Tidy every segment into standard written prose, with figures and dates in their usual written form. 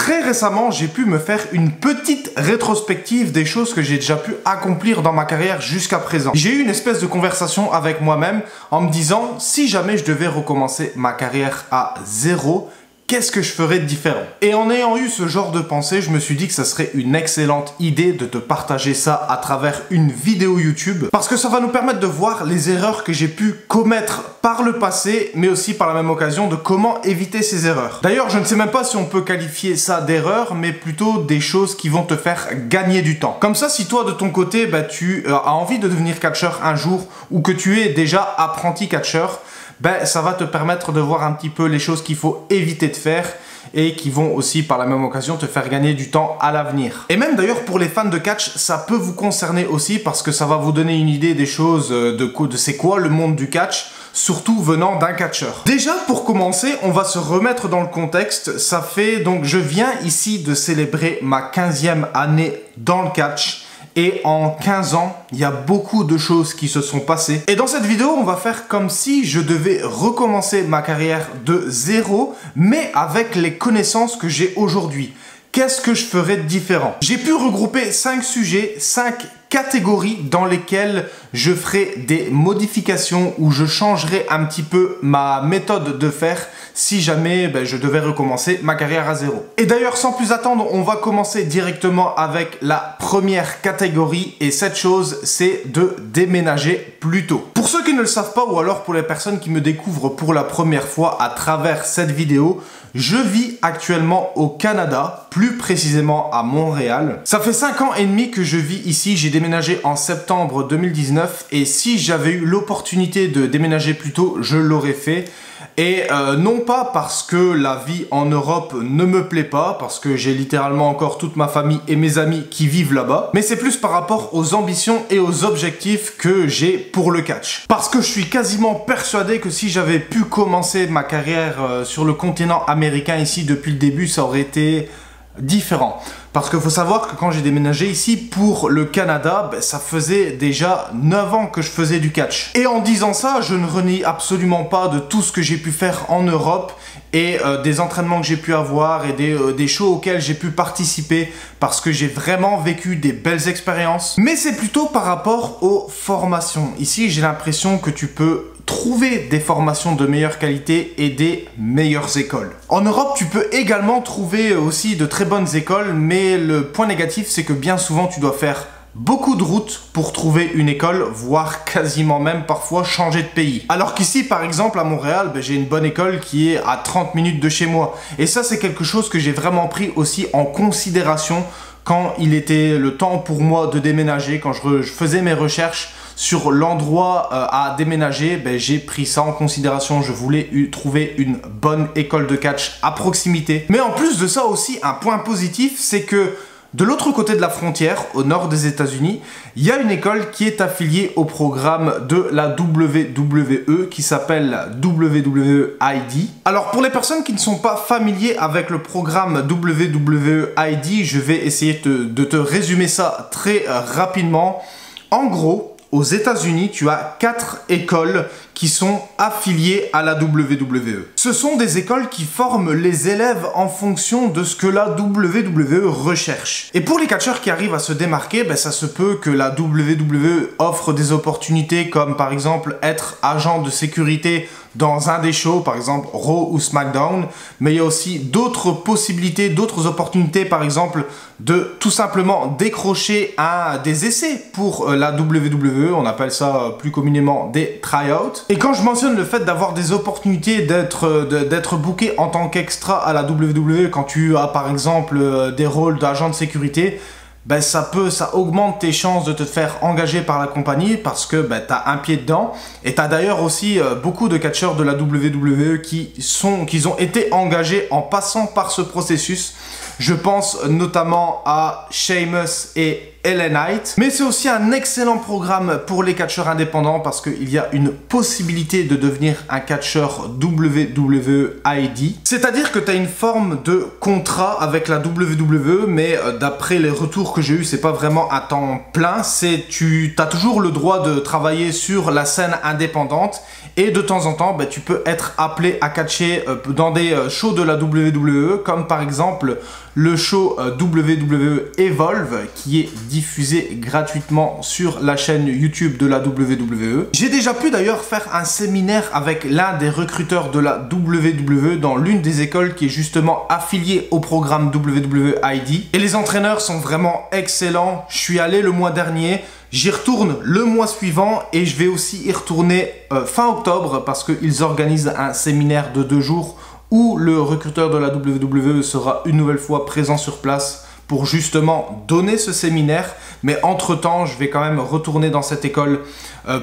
Très récemment, j'ai pu me faire une petite rétrospective des choses que j'ai déjà pu accomplir dans ma carrière jusqu'à présent. J'ai eu une espèce de conversation avec moi-même en me disant, si jamais je devais recommencer ma carrière à zéro, qu'est-ce que je ferais de différent? Et en ayant eu ce genre de pensée, je me suis dit que ça serait une excellente idée de te partager ça à travers une vidéo YouTube, parce que ça va nous permettre de voir les erreurs que j'ai pu commettre par le passé, mais aussi par la même occasion de comment éviter ces erreurs. D'ailleurs, je ne sais même pas si on peut qualifier ça d'erreur, mais plutôt des choses qui vont te faire gagner du temps. Comme ça, si toi de ton côté, tu as envie de devenir catcheur un jour, ou que tu es déjà apprenti catcheur, ça va te permettre de voir un petit peu les choses qu'il faut éviter de faire et qui vont aussi par la même occasion te faire gagner du temps à l'avenir. Et même d'ailleurs pour les fans de catch, ça peut vous concerner aussi parce que ça va vous donner une idée des choses de c'est quoi le monde du catch, surtout venant d'un catcheur. Déjà pour commencer, on va se remettre dans le contexte. Ça fait donc, je viens ici de célébrer ma 15e année dans le catch. Et en 15 ans, il y a beaucoup de choses qui se sont passées. Et dans cette vidéo, on va faire comme si je devais recommencer ma carrière de zéro, mais avec les connaissances que j'ai aujourd'hui. Qu'est-ce que je ferais de différent? J'ai pu regrouper 5 sujets, 5 catégories dans lesquelles je ferai des modifications ou je changerai un petit peu ma méthode de faire si jamais je devais recommencer ma carrière à zéro. Et d'ailleurs, sans plus attendre, on va commencer directement avec la première catégorie et cette chose, c'est de déménager plus tôt. Pour ceux qui ne le savent pas ou alors pour les personnes qui me découvrent pour la première fois à travers cette vidéo, je vis actuellement au Canada, plus précisément à Montréal. Ça fait 5 ans et demi que je vis ici, j'ai déménagé en septembre 2019 et si j'avais eu l'opportunité de déménager plus tôt, je l'aurais fait. Et non pas parce que la vie en Europe ne me plaît pas, parce que j'ai littéralement encore toute ma famille et mes amis qui vivent là-bas, mais c'est plus par rapport aux ambitions et aux objectifs que j'ai pour le catch. Parce que je suis quasiment persuadé que si j'avais pu commencer ma carrière sur le continent américain ici depuis le début, ça aurait été différent. Parce qu'il faut savoir que quand j'ai déménagé ici pour le Canada, ça faisait déjà 9 ans que je faisais du catch. Et en disant ça, je ne renie absolument pas de tout ce que j'ai pu faire en Europe et des entraînements que j'ai pu avoir et des shows auxquels j'ai pu participer parce que j'ai vraiment vécu des belles expériences. Mais c'est plutôt par rapport aux formations. Ici, j'ai l'impression que tu peux trouver des formations de meilleure qualité et des meilleures écoles. En Europe, tu peux également trouver aussi de très bonnes écoles, mais le point négatif, c'est que bien souvent, tu dois faire beaucoup de routes pour trouver une école, voire quasiment même parfois changer de pays. Alors qu'ici, par exemple, à Montréal, j'ai une bonne école qui est à 30 minutes de chez moi. Et ça, c'est quelque chose que j'ai vraiment pris aussi en considération quand il était le temps pour moi de déménager, quand je faisais mes recherches sur l'endroit à déménager, j'ai pris ça en considération. Je voulais trouver une bonne école de catch à proximité. Mais en plus de ça aussi, un point positif, c'est que de l'autre côté de la frontière, au nord des États-Unis, il y a une école qui est affiliée au programme de la WWE qui s'appelle WWE-ID. Alors pour les personnes qui ne sont pas familiers avec le programme WWE-ID, je vais essayer de te résumer ça très rapidement. En gros, aux États-Unis, tu as 4 écoles qui sont affiliées à la WWE. Ce sont des écoles qui forment les élèves en fonction de ce que la WWE recherche. Et pour les catcheurs qui arrivent à se démarquer, ça se peut que la WWE offre des opportunités comme par exemple être agent de sécurité dans un des shows, par exemple Raw ou SmackDown, mais il y a aussi d'autres possibilités, d'autres opportunités, par exemple de tout simplement décrocher des essais pour la WWE, on appelle ça plus communément des tryouts. Et quand je mentionne le fait d'avoir des opportunités d'être booké en tant qu'extra à la WWE, quand tu as par exemple des rôles d'agent de sécurité, ça augmente tes chances de te faire engager par la compagnie parce que tu as un pied dedans. Et tu as d'ailleurs aussi beaucoup de catcheurs de la WWE qui ont été engagés en passant par ce processus. Je pense notamment à Sheamus et LA Knight. Mais c'est aussi un excellent programme pour les catcheurs indépendants parce qu'il y a une possibilité de devenir un catcheur WWE-ID. C'est-à-dire que tu as une forme de contrat avec la WWE, mais d'après les retours que j'ai eu, c'est pas vraiment à temps plein. Tu as toujours le droit de travailler sur la scène indépendante et de temps en temps, tu peux être appelé à catcher dans des shows de la WWE, comme par exemple le show WWE Evolve qui est diffusé gratuitement sur la chaîne YouTube de la WWE. J'ai déjà pu d'ailleurs faire un séminaire avec l'un des recruteurs de la WWE dans l'une des écoles qui est justement affiliée au programme WWID. Et les entraîneurs sont vraiment excellents. Je suis allé le mois dernier. J'y retourne le mois suivant et je vais aussi y retourner fin octobre parce qu'ils organisent un séminaire de 2 jours où le recruteur de la WWE sera une nouvelle fois présent sur place pour justement donner ce séminaire. Mais entre-temps, je vais quand même retourner dans cette école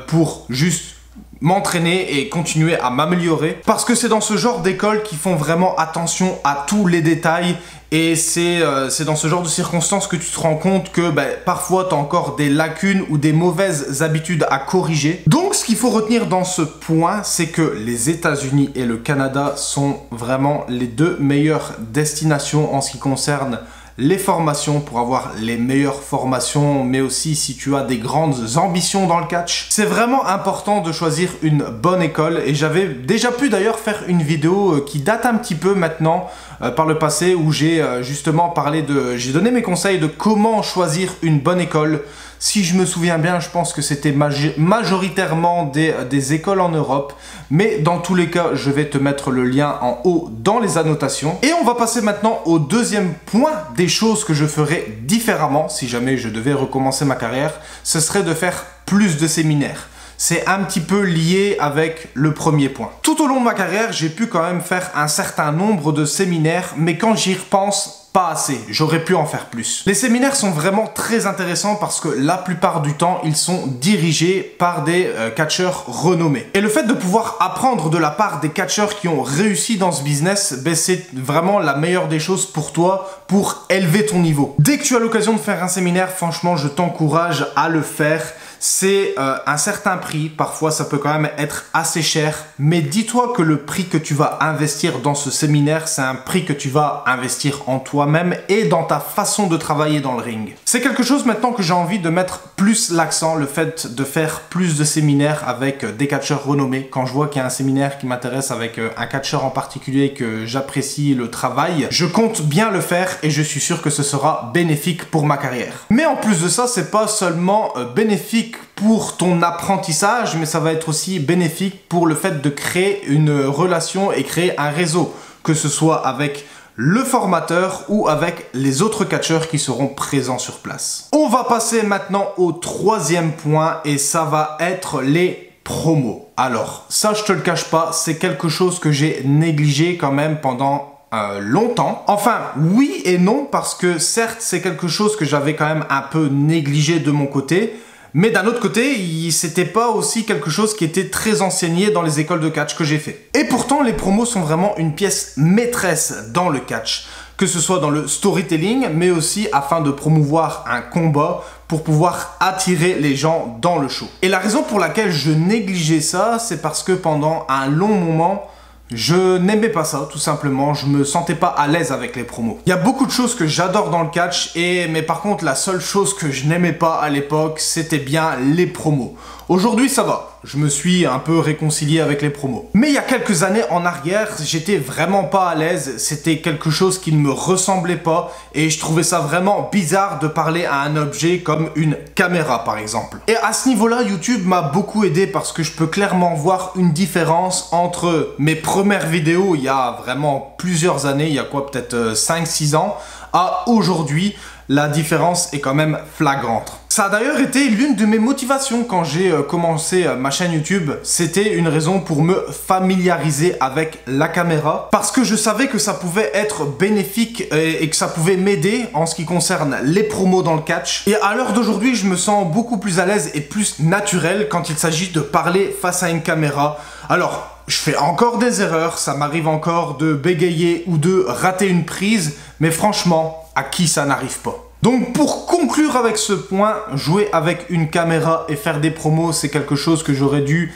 pour juste m'entraîner et continuer à m'améliorer. Parce que c'est dans ce genre d'école qu'ils font vraiment attention à tous les détails. Et c'est dans ce genre de circonstances que tu te rends compte que parfois tu as encore des lacunes ou des mauvaises habitudes à corriger. Donc ce qu'il faut retenir dans ce point, c'est que les États-Unis et le Canada sont vraiment les 2 meilleures destinations en ce qui concerne les formations pour avoir les meilleures formations, mais aussi si tu as des grandes ambitions dans le catch. C'est vraiment important de choisir une bonne école et j'avais déjà pu d'ailleurs faire une vidéo qui date un petit peu maintenant par le passé où j'ai justement parlé j'ai donné mes conseils de comment choisir une bonne école. Si je me souviens bien, je pense que c'était majoritairement des écoles en Europe. Mais dans tous les cas, je vais te mettre le lien en haut dans les annotations. Et on va passer maintenant au deuxième point des choses que je ferais différemment si jamais je devais recommencer ma carrière. Ce serait de faire plus de séminaires. C'est un petit peu lié avec le premier point. Tout au long de ma carrière, j'ai pu quand même faire un certain nombre de séminaires, mais quand j'y repense, pas assez, j'aurais pu en faire plus. Les séminaires sont vraiment très intéressants parce que la plupart du temps, ils sont dirigés par des catcheurs renommés. Et le fait de pouvoir apprendre de la part des catcheurs qui ont réussi dans ce business, c'est vraiment la meilleure des choses pour toi, pour élever ton niveau. Dès que tu as l'occasion de faire un séminaire, franchement, je t'encourage à le faire. C'est un certain prix, parfois ça peut quand même être assez cher, mais dis-toi que le prix que tu vas investir dans ce séminaire, c'est un prix que tu vas investir en toi-même et dans ta façon de travailler dans le ring. C'est quelque chose maintenant que j'ai envie de mettre plus l'accent, le fait de faire plus de séminaires avec des catcheurs renommés. Quand je vois qu'il y a un séminaire qui m'intéresse avec un catcheur en particulier que j'apprécie le travail, je compte bien le faire et je suis sûr que ce sera bénéfique pour ma carrière. Mais en plus de ça, c'est pas seulement bénéfique pour ton apprentissage, mais ça va être aussi bénéfique pour le fait de créer une relation et créer un réseau, que ce soit avec le formateur ou avec les autres catcheurs qui seront présents sur place. On va passer maintenant au troisième point et ça va être les promos. Alors, ça je te le cache pas, c'est quelque chose que j'ai négligé quand même pendant longtemps. Enfin, oui et non, parce que certes, c'est quelque chose que j'avais quand même un peu négligé de mon côté, mais d'un autre côté, c'était pas aussi quelque chose qui était très enseigné dans les écoles de catch que j'ai fait. Et pourtant, les promos sont vraiment une pièce maîtresse dans le catch, que ce soit dans le storytelling, mais aussi afin de promouvoir un combat pour pouvoir attirer les gens dans le show. Et la raison pour laquelle je négligeais ça, c'est parce que pendant un long moment, je n'aimais pas ça, tout simplement. Je me sentais pas à l'aise avec les promos. Il y a beaucoup de choses que j'adore dans le catch, mais par contre, la seule chose que je n'aimais pas à l'époque, c'était bien les promos. Aujourd'hui, ça va. Je me suis un peu réconcilié avec les promos. Mais il y a quelques années en arrière, j'étais vraiment pas à l'aise. C'était quelque chose qui ne me ressemblait pas et je trouvais ça vraiment bizarre de parler à un objet comme une caméra, par exemple. Et à ce niveau-là, YouTube m'a beaucoup aidé parce que je peux clairement voir une différence entre mes premières vidéos, il y a vraiment plusieurs années, il y a quoi, peut-être 5-6 ans, à aujourd'hui. La différence est quand même flagrante. Ça a d'ailleurs été l'une de mes motivations quand j'ai commencé ma chaîne YouTube. C'était une raison pour me familiariser avec la caméra parce que je savais que ça pouvait être bénéfique et que ça pouvait m'aider en ce qui concerne les promos dans le catch. Et à l'heure d'aujourd'hui, je me sens beaucoup plus à l'aise et plus naturel quand il s'agit de parler face à une caméra. Alors, je fais encore des erreurs, ça m'arrive encore de bégayer ou de rater une prise, mais franchement, à qui ça n'arrive pas? Donc pour conclure avec ce point, jouer avec une caméra et faire des promos, c'est quelque chose que j'aurais dû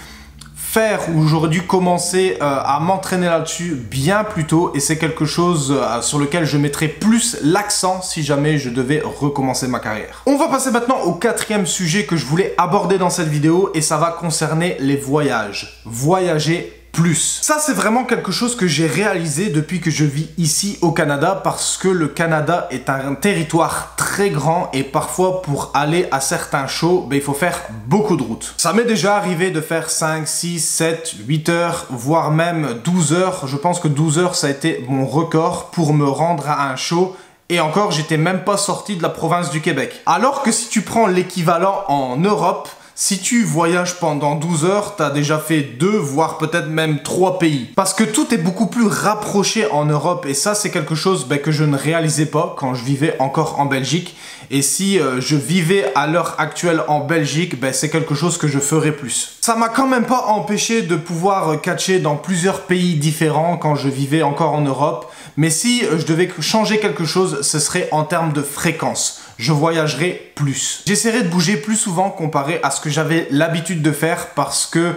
faire ou j'aurais dû commencer à m'entraîner là-dessus bien plus tôt et c'est quelque chose sur lequel je mettrais plus l'accent si jamais je devais recommencer ma carrière. On va passer maintenant au quatrième sujet que je voulais aborder dans cette vidéo et ça va concerner les voyages. Voyager plus. Ça, c'est vraiment quelque chose que j'ai réalisé depuis que je vis ici au Canada, parce que le Canada est un territoire très grand et parfois pour aller à certains shows, il faut faire beaucoup de route. Ça m'est déjà arrivé de faire 5, 6, 7, 8 heures, voire même 12 heures. Je pense que 12 heures, ça a été mon record pour me rendre à un show. Et encore, j'étais même pas sorti de la province du Québec. Alors que si tu prends l'équivalent en Europe, si tu voyages pendant 12 heures, t'as déjà fait 2, voire peut-être même 3 pays. Parce que tout est beaucoup plus rapproché en Europe et ça c'est quelque chose que je ne réalisais pas quand je vivais encore en Belgique. Et si je vivais à l'heure actuelle en Belgique, c'est quelque chose que je ferais plus. Ça m'a quand même pas empêché de pouvoir catcher dans plusieurs pays différents quand je vivais encore en Europe. Mais si je devais changer quelque chose, ce serait en termes de fréquence. Je voyagerais plus. J'essaierai de bouger plus souvent comparé à ce que j'avais l'habitude de faire parce que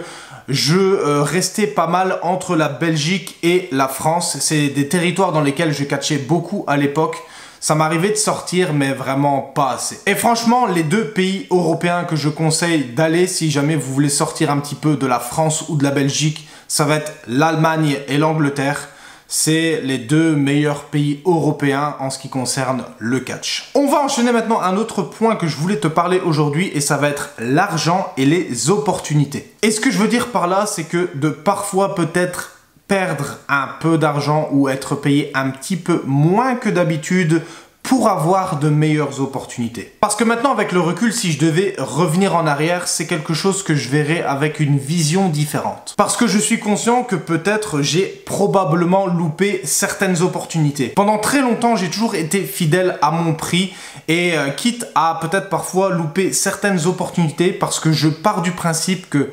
je restais pas mal entre la Belgique et la France. C'est des territoires dans lesquels je catchais beaucoup à l'époque. Ça m'arrivait de sortir, mais vraiment pas assez. Et franchement, les 2 pays européens que je conseille d'aller si jamais vous voulez sortir un petit peu de la France ou de la Belgique, ça va être l'Allemagne et l'Angleterre. C'est les 2 meilleurs pays européens en ce qui concerne le catch. On va enchaîner maintenant un autre point que je voulais te parler aujourd'hui et ça va être l'argent et les opportunités. Et ce que je veux dire par là, c'est que de parfois peut-être perdre un peu d'argent ou être payé un petit peu moins que d'habitude pour avoir de meilleures opportunités. Parce que maintenant, avec le recul, si je devais revenir en arrière, c'est quelque chose que je verrais avec une vision différente. Parce que je suis conscient que peut-être j'ai probablement loupé certaines opportunités. Pendant très longtemps, j'ai toujours été fidèle à mon prix et quitte à peut-être parfois louper certaines opportunités parce que je pars du principe que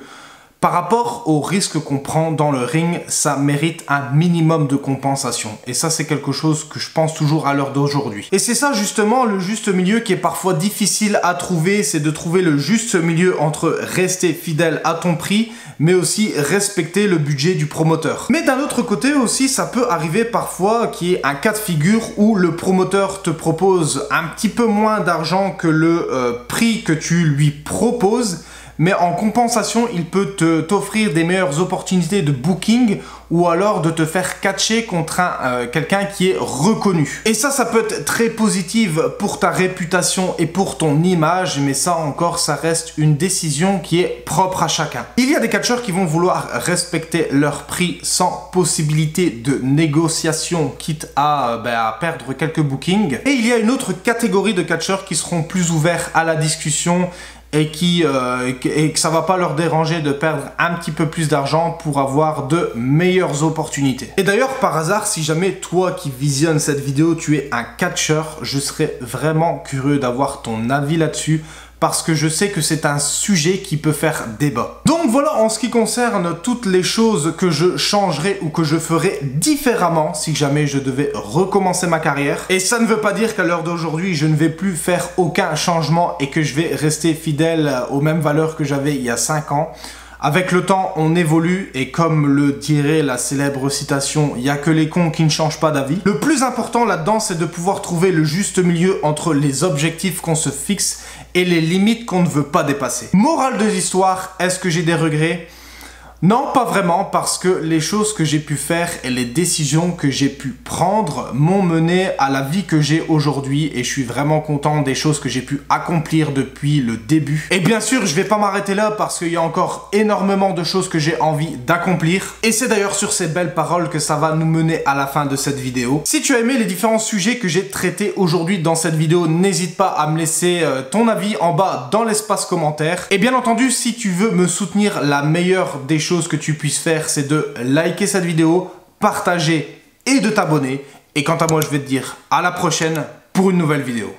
par rapport au risque qu'on prend dans le ring, ça mérite un minimum de compensation. Et ça, c'est quelque chose que je pense toujours à l'heure d'aujourd'hui. Et c'est ça justement le juste milieu qui est parfois difficile à trouver, c'est de trouver le juste milieu entre rester fidèle à ton prix, mais aussi respecter le budget du promoteur. Mais d'un autre côté aussi, ça peut arriver parfois qu'il y ait un cas de figure où le promoteur te propose un petit peu moins d'argent que le prix que tu lui proposes, mais en compensation, il peut t'offrir des meilleures opportunités de booking ou alors de te faire catcher contre quelqu'un qui est reconnu. Et ça peut être très positif pour ta réputation et pour ton image, mais ça encore, ça reste une décision qui est propre à chacun. Il y a des catcheurs qui vont vouloir respecter leur prix sans possibilité de négociation, quitte à perdre quelques bookings. Et il y a une autre catégorie de catcheurs qui seront plus ouverts à la discussion et que ça va pas leur déranger de perdre un petit peu plus d'argent pour avoir de meilleures opportunités. Et d'ailleurs, par hasard, si jamais toi qui visionnes cette vidéo, tu es un catcheur, je serais vraiment curieux d'avoir ton avis là-dessus parce que je sais que c'est un sujet qui peut faire débat. Donc voilà en ce qui concerne toutes les choses que je changerais ou que je ferais différemment si jamais je devais recommencer ma carrière. Et ça ne veut pas dire qu'à l'heure d'aujourd'hui, je ne vais plus faire aucun changement et que je vais rester fidèle aux mêmes valeurs que j'avais il y a 5 ans. Avec le temps, on évolue et comme le dirait la célèbre citation, il n'y a que les cons qui ne changent pas d'avis. Le plus important là-dedans, c'est de pouvoir trouver le juste milieu entre les objectifs qu'on se fixe et les limites qu'on ne veut pas dépasser. Morale de l'histoire, est-ce que j'ai des regrets ? Non, pas vraiment, parce que les choses que j'ai pu faire et les décisions que j'ai pu prendre m'ont mené à la vie que j'ai aujourd'hui et je suis vraiment content des choses que j'ai pu accomplir depuis le début. Et bien sûr, je vais pas m'arrêter là parce qu'il y a encore énormément de choses que j'ai envie d'accomplir. Et c'est d'ailleurs sur ces belles paroles que ça va nous mener à la fin de cette vidéo. Si tu as aimé les différents sujets que j'ai traités aujourd'hui dans cette vidéo, n'hésite pas à me laisser ton avis en bas dans l'espace commentaire. Et bien entendu, si tu veux me soutenir, la meilleure des choses que tu puisses faire, c'est de liker cette vidéo, partager et de t'abonner. Et quant à moi, je vais te dire à la prochaine pour une nouvelle vidéo.